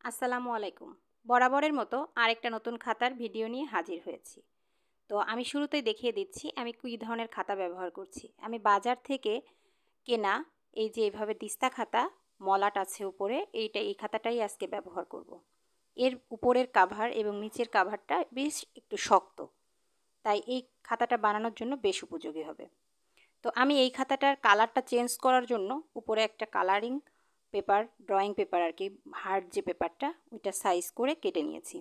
আসসালামু আলাইকুম। বরাবরের মতো আরেকটা নতুন খাতার ভিডিও নিয়ে হাজির হয়েছি। তো আমি শুরুতেই দেখিয়ে দিচ্ছি আমি কী ধরনের খাতা ব্যবহার করছি। আমি বাজার থেকে কেনা এই যে এইভাবে দিস্তা খাতা, মলাট আছে উপরে, এই খাতাটাই আজকে ব্যবহার করব। এর উপরের কাভার এবং নিচের কাভারটা বেশ একটু শক্ত, তাই এই খাতাটা বানানোর জন্য বেশ উপযোগী হবে। তো আমি এই খাতাটার কালারটা চেঞ্জ করার জন্য উপরে একটা কালারিং পেপার, ড্রয়িং পেপার আর কি, হার্ড যে পেপারটা, ওইটা সাইজ করে কেটে নিয়েছি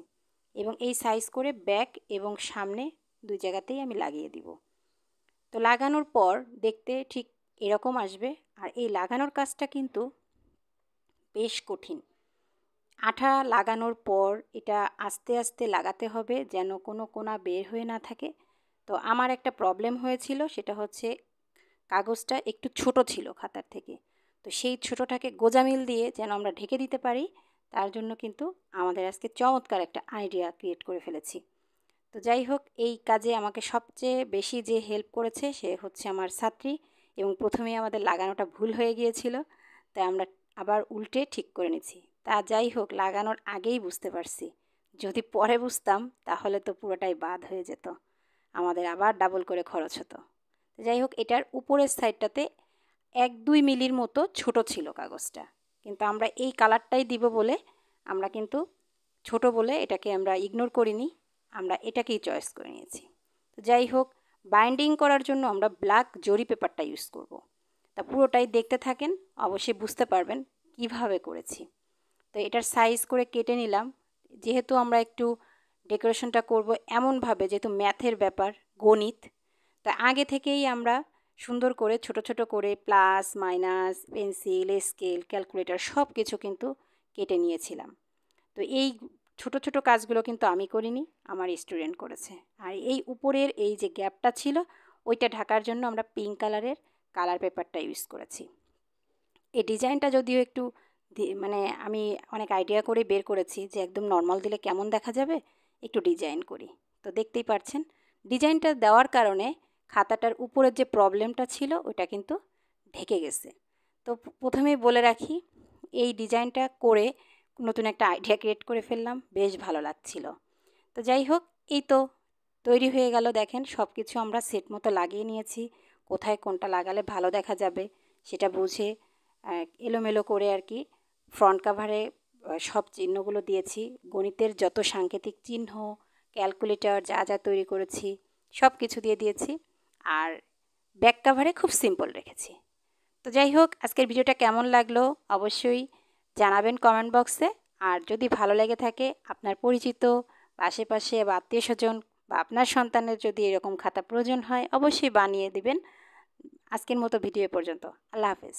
এবং এই সাইজ করে ব্যাক এবং সামনে দুই জায়গাতেই আমি লাগিয়ে দিব। তো লাগানোর পর দেখতে ঠিক এরকম আসবে। আর এই লাগানোর কাজটা কিন্তু বেশ কঠিন। আঠা লাগানোর পর এটা আস্তে আস্তে লাগাতে হবে যেন কোনো কোনা বের হয়ে না থাকে। তো আমার একটা প্রবলেম হয়েছিল, সেটা হচ্ছে কাগজটা একটু ছোট ছিল খাতার থেকে। তো সেই ছোটোটাকে গোজামিল দিয়ে যেন আমরা ঢেকে দিতে পারি, তার জন্য কিন্তু আমাদের আজকে চমৎকার একটা আইডিয়া ক্রিয়েট করে ফেলেছি। তো যাই হোক, এই কাজে আমাকে সবচেয়ে বেশি যে হেল্প করেছে সে হচ্ছে আমার ছাত্রী, এবং প্রথমেই আমাদের লাগানোটা ভুল হয়ে গিয়েছিল, তাই আমরা আবার উল্টে ঠিক করে নিচ্ছি। তা যাই হোক, লাগানোর আগেই বুঝতে পারছি, যদি পরে বুঝতাম তাহলে তো পুরোটাই বাদ হয়ে যেত, আমাদের আবার ডাবল করে খরচ হতো। যাই হোক, এটার উপরের সাইডটাতে 1-2 মিলির মতো ছোট ছিল কাগজটা, কিন্তু আমরা এই কালারটাই দিব বলে আমরা কিন্তু ছোট বলে এটাকে আমরা ইগনোর করিনি, আমরা এটাকেই চয়েস করে নিয়েছি। তো যাই হোক, বাইন্ডিং করার জন্য আমরা ব্ল্যাক জরি পেপারটা ইউজ করব। তা পুরোটাই দেখতে থাকেন, অবশ্যই বুঝতে পারবেন কিভাবে করেছি। তো এটার সাইজ করে কেটে নিলাম। যেহেতু আমরা একটু ডেকোরেশনটা করব এমনভাবে, যেহেতু ম্যাথের ব্যাপার, গণিত, তা আগে থেকেই আমরা সুন্দর করে ছোট ছোট করে plus minus, pencil, scale, calculator সব কিছু কিন্তু কেটে নিয়েছিলাম। তো এই ছোট ছোট কাজগুলো কিন্তু আমি করিনি, আমার স্টুডেন্ট করেছে। আর এই উপরের এই যে গ্যাপটা ছিল, ওইটা ঢাকার জন্য আমরা পিঙ্ক কালারের কালার পেপারটা ইউজ করেছি। এই ডিজাইনটা যদিও একটু মানে আমি অনেক আইডিয়া করে বের করেছি যে একদম নর্মাল দিলে কেমন দেখা যাবে, একটু ডিজাইন করি। তো দেখতেই পাচ্ছেন ডিজাইনটা দেওয়ার কারণে খাতাটার উপরের যে প্রবলেমটা ছিল ওটা কিন্তু ঢেকে গেছে। তো প্রথমেই বলে রাখি, এই ডিজাইনটা করে নতুন একটা আইডিয়া ক্রিয়েট করে ফেললাম, বেশ ভালো লাগছিল। তো যাই হোক, এই তো তৈরি হয়ে গেল। দেখেন, সব কিছু আমরা সেট মতো লাগিয়ে নিয়েছি। কোথায় কোনটা লাগালে ভালো দেখা যাবে সেটা বুঝে এলোমেলো করে আর কি ফ্রন্ট কাভারে সব চিহ্নগুলো দিয়েছি। গণিতের যত সাংকেতিক চিহ্ন, ক্যালকুলেটর যা যা তৈরি করেছি সব কিছু দিয়ে দিয়েছি। আর ব্যাক কাভারে খুব সিম্পল রেখেছি। তো যাই হোক, আজকের ভিডিওটা কেমন লাগলো অবশ্যই জানাবেন কমেন্ট বক্সে। আর যদি ভালো লেগে থাকে, আপনার পরিচিত বা আশেপাশে বা আত্মীয়স্বজন বা আপনার সন্তানের যদি এরকম খাতা প্রয়োজন হয়, অবশ্যই বানিয়ে দিবেন। আজকের মতো ভিডিও পর্যন্ত। আল্লাহ হাফেজ।